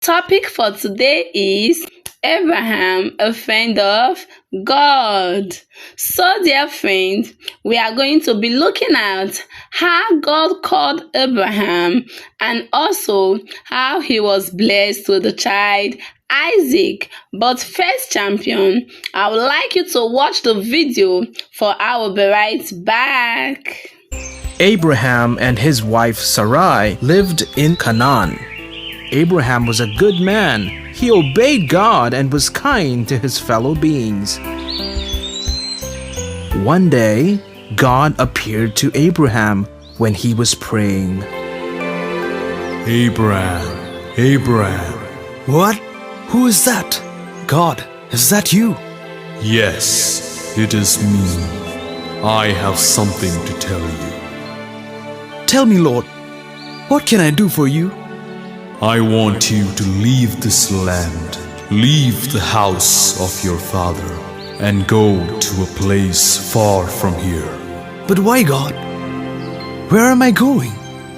topic for today is Abraham, a friend of God. So, dear friend, we are going to be looking at how God called Abraham and also how he was blessed with the child Isaac. But first, champion, I would like you to watch the video, for I will be right back. Abraham and his wife Sarai lived in Canaan. Abraham was a good man. He obeyed God and was kind to his fellow beings. One day, God appeared to Abraham when he was praying. Abraham, Abraham. What? Who is that? God, is that you? Yes, it is me. I have something to tell you. Tell me, Lord, what can I do for you? I want you to leave this land, leave the house of your father, and go to a place far from here. But why, God? Where am I going?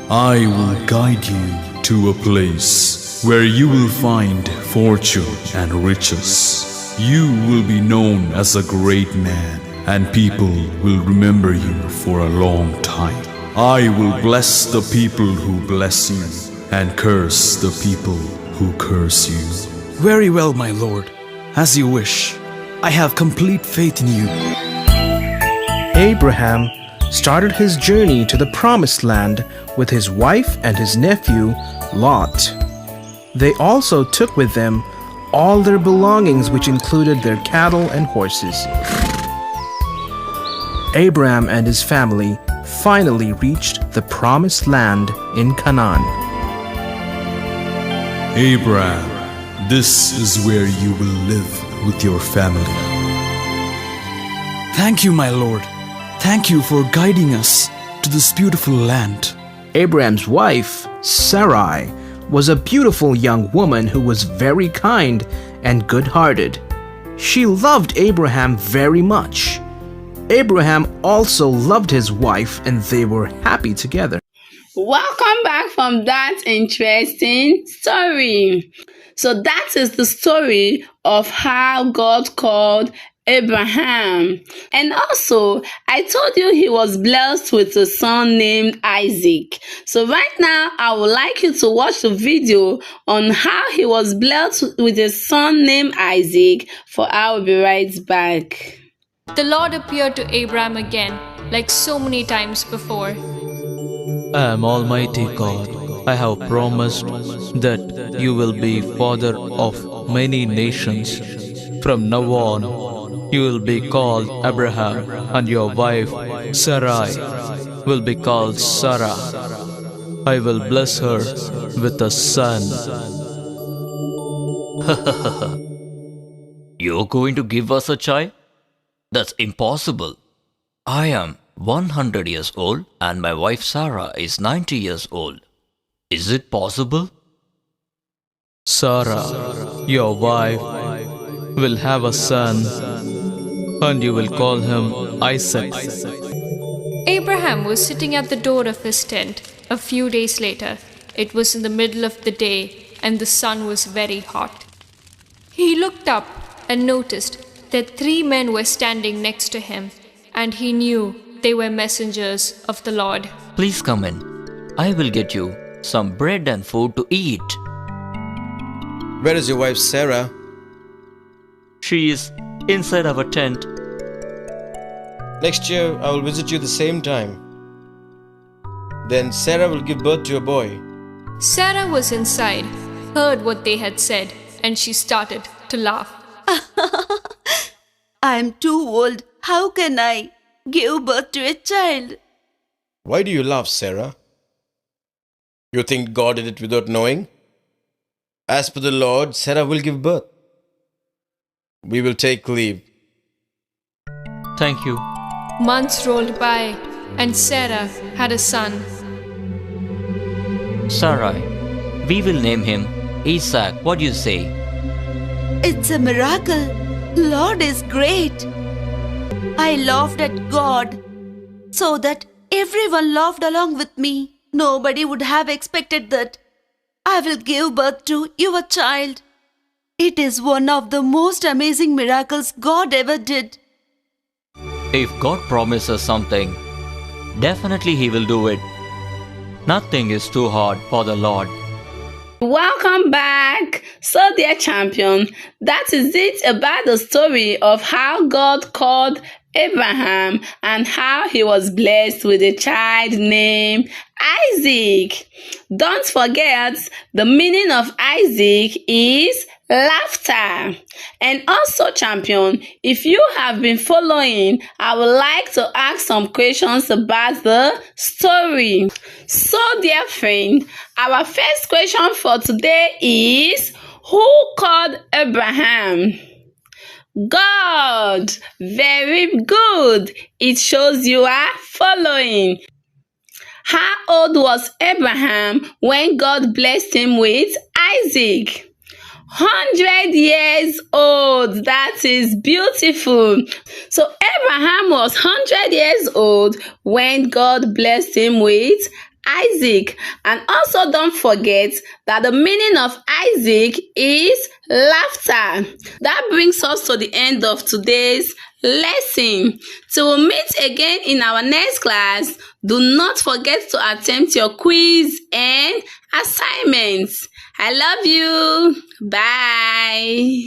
I will guide you to a place where you will find fortune and riches. You will be known as a great man, and people will remember you for a long time. I will bless the people who bless you, and curse the people who curse you. Very well, my Lord. As you wish. I have complete faith in you. Abraham started his journey to the promised land with his wife and his nephew, Lot. They also took with them all their belongings, which included their cattle and horses. Abraham and his family finally reached the promised land in Canaan. Abraham, this is where you will live with your family. Thank you, my Lord. Thank you for guiding us to this beautiful land. Abraham's wife, Sarai, was a beautiful young woman who was very kind and good-hearted. She loved Abraham very much. Abraham also loved his wife, and they were happy together. Welcome back from that interesting story. So that is the story of how God called Abraham. And also, I told you he was blessed with a son named Isaac. So right now, I would like you to watch the video on how he was blessed with a son named Isaac, for I will be right back. The Lord appeared to Abraham again, like so many times before. I am Almighty God. I have promised that you will be father of many nations. From now on, you will be called Abraham, and your wife Sarai will be called Sarah. I will bless her with a son. You're going to give us a child? That's impossible. I am 100 years old and my wife Sarah is 90 years old. Is it possible? Sarah, your wife, will have a son, and you will call him Isaac. Abraham was sitting at the door of his tent a few days later. It was in the middle of the day and the sun was very hot. He looked up and noticed that 3 men were standing next to him, and he knew they were messengers of the Lord. Please come in. I will get you some bread and food to eat. Where is your wife Sarah? She is inside our tent. Next year I will visit you the same time. Then Sarah will give birth to a boy. Sarah was inside, heard what they had said, and she started to laugh. I'm too old. How can I give birth to a child? Why do you laugh, Sarah? You think God did it without knowing? As per the Lord, Sarah will give birth. We will take leave. Thank you. Months rolled by, and Sarah had a son. Sarai, we will name him Isaac. What do you say? It's a miracle. Lord is great. I laughed at God so that everyone laughed along with me. Nobody would have expected that. I will give birth to your child. It is one of the most amazing miracles God ever did. If God promises something, definitely He will do it. Nothing is too hard for the Lord. Welcome back. So, dear champion, that is it about the story of how God called Abraham and how he was blessed with a child named Isaac. Don't forget, the meaning of Isaac is laughter. And also, champion, if you have been following, I would like to ask some questions about the story. So, dear friend, our first question for today is, who called Abraham? God. Very good. It shows you are following. How old was Abraham when God blessed him with Isaac? 100 years old. That is beautiful. So Abraham was 100 years old when God blessed him with Isaac. And also don't forget that the meaning of Isaac is laughter. That brings us to the end of today's lesson. Till we meet again in our next class, do not forget to attempt your quiz and assignments. I love you. Bye.